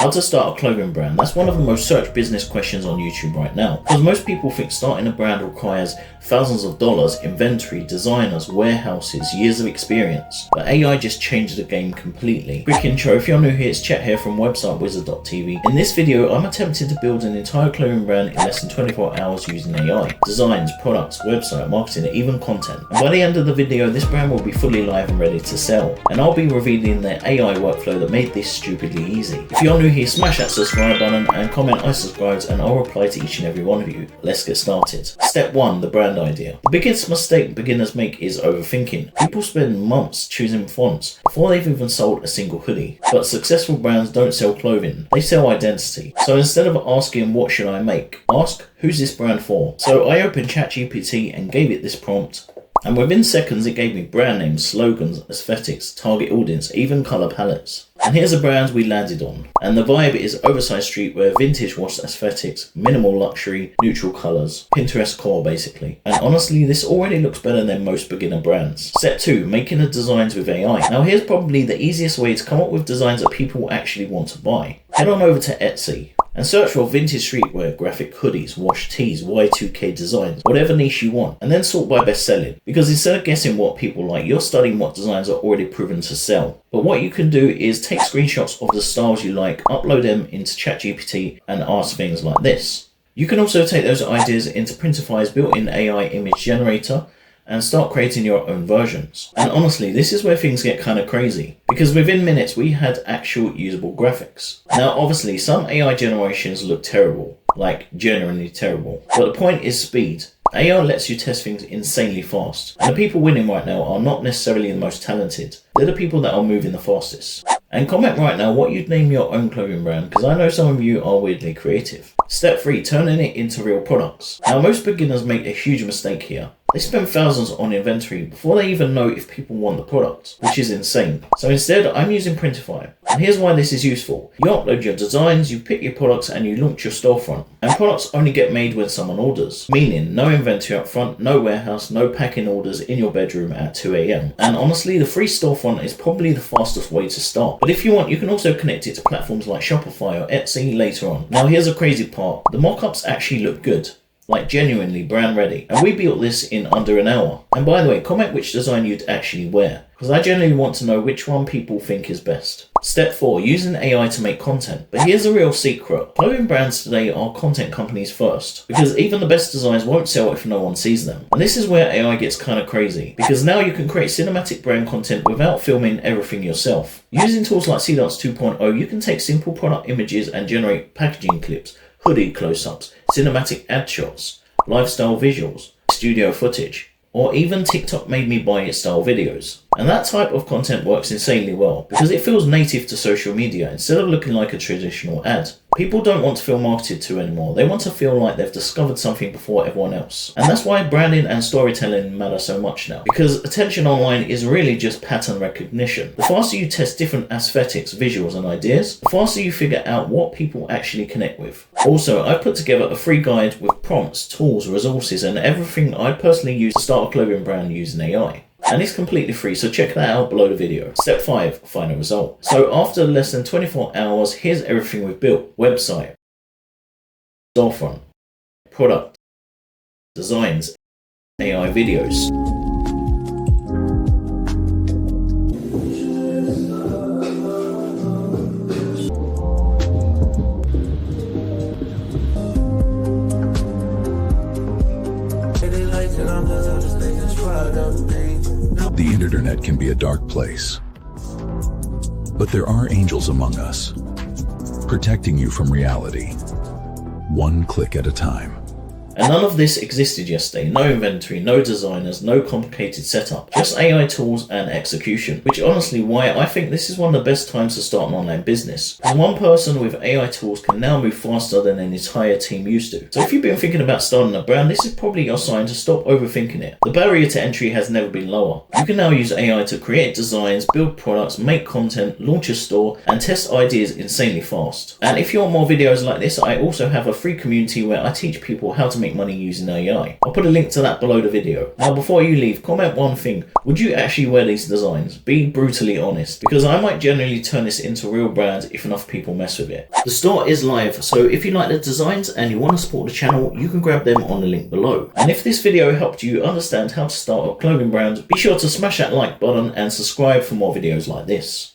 How to start a clothing brand. That's one of the most searched business questions on YouTube right now, because most people think starting a brand requires thousands of dollars, inventory, designers, warehouses, years of experience. But AI just changed the game completely. Quick intro, if you're new here, it's Chet here from websitewizard.tv. In this video, I'm attempting to build an entire clothing brand in less than 24 hours using AI. Designs, products, website, marketing, and even content. And by the end of the video, this brand will be fully live and ready to sell. And I'll be revealing the AI workflow that made this stupidly easy. If you're new here, smash that subscribe button and comment I subscribed and I'll reply to each and every one of you. Let's get started. Step 1, the brand idea. The biggest mistake beginners make is overthinking. People spend months choosing fonts before they've even sold a single hoodie. But successful brands don't sell clothing, they sell identity. So instead of asking what should I make, ask who's this brand for? So I opened ChatGPT and gave it this prompt. And within seconds it gave me brand names, slogans, aesthetics, target audience, even colour palettes. And here's the brands we landed on. And the vibe is oversized streetwear, vintage wash aesthetics, minimal luxury, neutral colours, Pinterest core basically. And honestly, this already looks better than most beginner brands. Step 2, making the designs with AI. Now here's probably the easiest way to come up with designs that people actually want to buy. Head on over to Etsy and search for vintage streetwear, graphic hoodies, wash tees, Y2K designs, whatever niche you want, and then sort by best selling. Because instead of guessing what people like, you're studying what designs are already proven to sell. But what you can do is take screenshots of the styles you like, upload them into ChatGPT and ask things like this. You can also take those ideas into Printify's built-in AI image generator and start creating your own versions. And honestly, this is where things get kind of crazy, because within minutes we had actual usable graphics. Now obviously some AI generations look terrible, like genuinely terrible, but the point is speed. AI lets you test things insanely fast, and the people winning right now are not necessarily the most talented, they're the people that are moving the fastest. And comment right now what you'd name your own clothing brand, because I know some of you are weirdly creative. Step 3, turning it into real products. Now most beginners make a huge mistake here. They spend thousands on inventory before they even know if people want the product, which is insane. So instead, I'm using Printify. And here's why this is useful. You upload your designs, you pick your products, and you launch your storefront. And products only get made when someone orders, meaning no inventory up front, no warehouse, no packing orders in your bedroom at 2 AM. And honestly, the free storefront is probably the fastest way to start. But if you want, you can also connect it to platforms like Shopify or Etsy later on. Now here's a crazy part. The mock-ups actually look good. Like genuinely brand ready, and we built this in under an hour. And by the way, comment which design you'd actually wear, because I generally want to know which one people think is best. Step 4, using AI to make content. But here's a real secret. Clothing brands today are content companies first, because even the best designs won't sell if no one sees them. And this is where AI gets kind of crazy, because now you can create cinematic brand content without filming everything yourself. Using tools like Cdance 2.0, you can take simple product images and generate packaging clips, hoodie close-ups, cinematic ad shots, lifestyle visuals, studio footage, or even TikTok made me buy it style videos. And that type of content works insanely well because it feels native to social media instead of looking like a traditional ad. People don't want to feel marketed to anymore. They want to feel like they've discovered something before everyone else. And that's why branding and storytelling matter so much now, because attention online is really just pattern recognition. The faster you test different aesthetics, visuals, and ideas, the faster you figure out what people actually connect with. Also, I've put together a free guide with prompts, tools, resources, and everything I personally use to start a clothing brand using AI. And it's completely free, so check that out below the video. Step 5, final result. So after less than 24 hours, here's everything we've built. Website, storefront, product, designs, AI videos. The internet can be a dark place, but there are angels among us, protecting you from reality, one click at a time. And none of this existed yesterday. No inventory, no designers, no complicated setup. Just AI tools and execution. Which honestly why I think this is one of the best times to start an online business. Because one person with AI tools can now move faster than an entire team used to. So if you've been thinking about starting a brand, this is probably your sign to stop overthinking it. The barrier to entry has never been lower. You can now use AI to create designs, build products, make content, launch a store, and test ideas insanely fast. And if you want more videos like this, I also have a free community where I teach people how to make money using AI. I'll put a link to that below the video. Now before you leave, comment one thing. Would you actually wear these designs? Be brutally honest, because I might generally turn this into a real brand if enough people mess with it. The store is live, so if you like the designs and you want to support the channel, you can grab them on the link below. And if this video helped you understand how to start a clothing brand, be sure to smash that like button and subscribe for more videos like this.